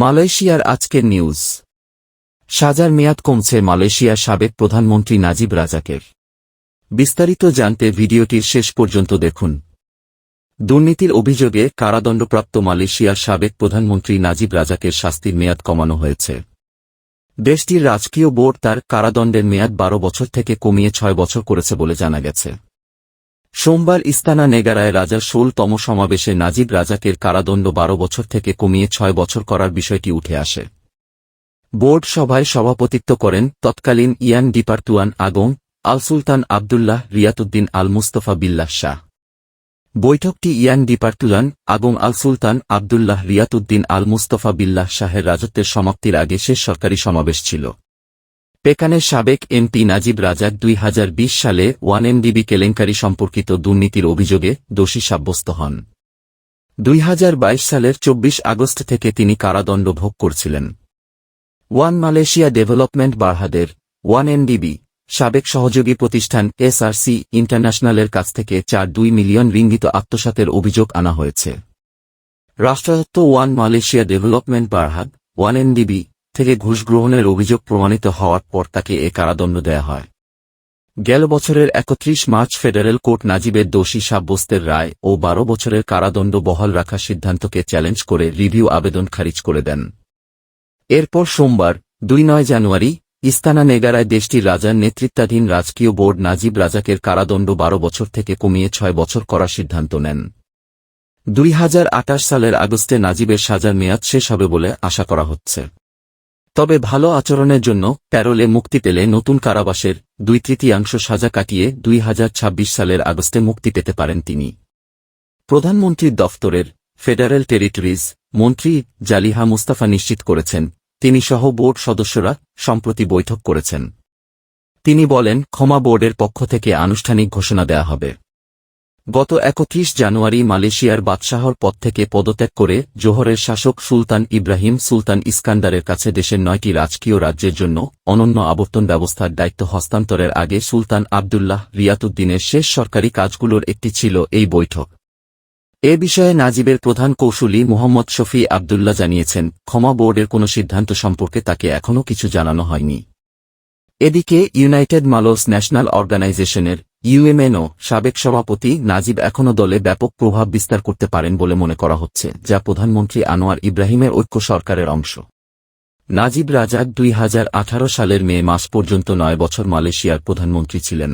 মালয়েশিয়ার আজকের নিউজ। সাজার মেয়াদ কমছে মালয়েশিয়ার সাবেক প্রধানমন্ত্রী নাজিব রাজাকের। বিস্তারিত জানতে ভিডিওটির শেষ পর্যন্ত দেখুন। দুর্নীতির অভিযোগে কারাদণ্ডপ্রাপ্ত মালয়েশিয়ার সাবেক প্রধানমন্ত্রী নাজিব রাজাকের শাস্তির মেয়াদ কমানো হয়েছে। দেশটির রাজকীয় বোর্ড তার কারাদণ্ডের মেয়াদ 12 বছর থেকে কমিয়ে 6 বছর করেছে বলে জানা গেছে। সোমবার ইস্তানা নেগারায় রাজার 16তম সমাবেশে নাজিব রাজাকের কারাদণ্ড 12 বছর থেকে কমিয়ে 6 বছর করার বিষয়টি উঠে আসে। বোর্ড সভায় সভাপতিত্ব করেন তৎকালীন ইয়ান ডিপার্তুয়ান আগং আল সুলতান আবদুল্লাহ রিয়াতুদ্দিন আল মুস্তফা বিল্লাহ শাহ। বৈঠকটি ইয়ান ডিপার্তুয়ান আগং আল সুলতান আবদুল্লাহ রিয়াতুদ্দিন আল মুস্তফা বিল্লাহ শাহের রাজত্বের সমাপ্তির আগে শেষ সরকারি সমাবেশ ছিল। পেকানের সাবেক এমপি নাজিব রাজাক 2020 সালে 1MDB কেলেঙ্কারি সম্পর্কিত দুর্নীতির অভিযোগে দোষী সাব্যস্ত হন। 2022 সালের 24 আগস্ট থেকে তিনি কারাদণ্ড ভোগ করছিলেন। ওয়ান মালয়েশিয়া ডেভেলপমেন্ট বারহাদের 1MDB সাবেক সহযোগী প্রতিষ্ঠান SRC ইন্টারন্যাশনালের কাছ থেকে 4.2 মিলিয়ন রিঙ্গিত আত্মসাতের অভিযোগ আনা হয়েছে। রাষ্ট্রায়ত্ত ওয়ান মালয়েশিয়া ডেভেলপমেন্ট বারহাদ 1MDB থেকে ঘুষ গ্রহণের অভিযোগ প্রমাণিত হওয়ার পর তাকে এ কারাদণ্ড দেয়া হয়। গেল বছরের 31 মার্চ ফেডারেল কোর্ট নাজিবের দোষী সাব্যস্তের রায় ও 12 বছরের কারাদণ্ড বহাল রাখার সিদ্ধান্তকে চ্যালেঞ্জ করে রিভিউ আবেদন খারিজ করে দেন। এরপর সোমবার 2 জানুয়ারি ইস্তানা নেগারায় দেশটির রাজার নেতৃত্বাধীন রাজকীয় বোর্ড নাজিব রাজাকের কারাদণ্ড 12 বছর থেকে কমিয়ে 6 বছর করার সিদ্ধান্ত নেন। 2028 সালের আগস্টে নাজিবের সাজার মেয়াদ শেষ হবে বলে আশা করা হচ্ছে। তবে ভালো আচরণের জন্য প্যারোলে মুক্তি পেলে নতুন কারাবাসের 2/3 সাজা কাটিয়ে 2026 সালের আগস্টে মুক্তি পেতে পারেন তিনি। প্রধানমন্ত্রীর দফতরের ফেডারেল টেরিটরিজ মন্ত্রী জালিহা মুস্তাফা নিশ্চিত করেছেন, তিনি সহ বোর্ড সদস্যরা সম্প্রতি বৈঠক করেছেন। তিনি বলেন, ক্ষমা বোর্ডের পক্ষ থেকে আনুষ্ঠানিক ঘোষণা দেয়া হবে। গত 31 জানুয়ারি মালয়েশিয়ার বাদশাহর পদ থেকে পদত্যাগ করে জোহরের শাসক সুলতান ইব্রাহিম সুলতান ইস্কান্দারের কাছে দেশের 9টি রাজকীয় রাজ্যের জন্য অনন্য আবর্তন ব্যবস্থার দায়িত্ব হস্তান্তরের আগে সুলতান আবদুল্লাহ রিয়াতুদ্দিনের শেষ সরকারি কাজগুলোর একটি ছিল এই বৈঠক। এ বিষয়ে নাজিবের প্রধান কৌশলী মোহাম্মদ শফি আবদুল্লাহ জানিয়েছেন, ক্ষমা বোর্ডের কোনো সিদ্ধান্ত সম্পর্কে তাকে এখনও কিছু জানানো হয়নি। এদিকে ইউনাইটেড মালয়েস ন্যাশনাল অর্গানাইজেশনের UMNO সাবেক সভাপতি নাজিব এখনও দলে ব্যাপক প্রভাব বিস্তার করতে পারেন বলে মনে করা হচ্ছে, যা প্রধানমন্ত্রী আনোয়ার ইব্রাহিমের ঐক্য সরকারের অংশ। নাজিব রাজাক 2018 সালের মে মাস পর্যন্ত 9 বছর মালয়েশিয়ার প্রধানমন্ত্রী ছিলেন।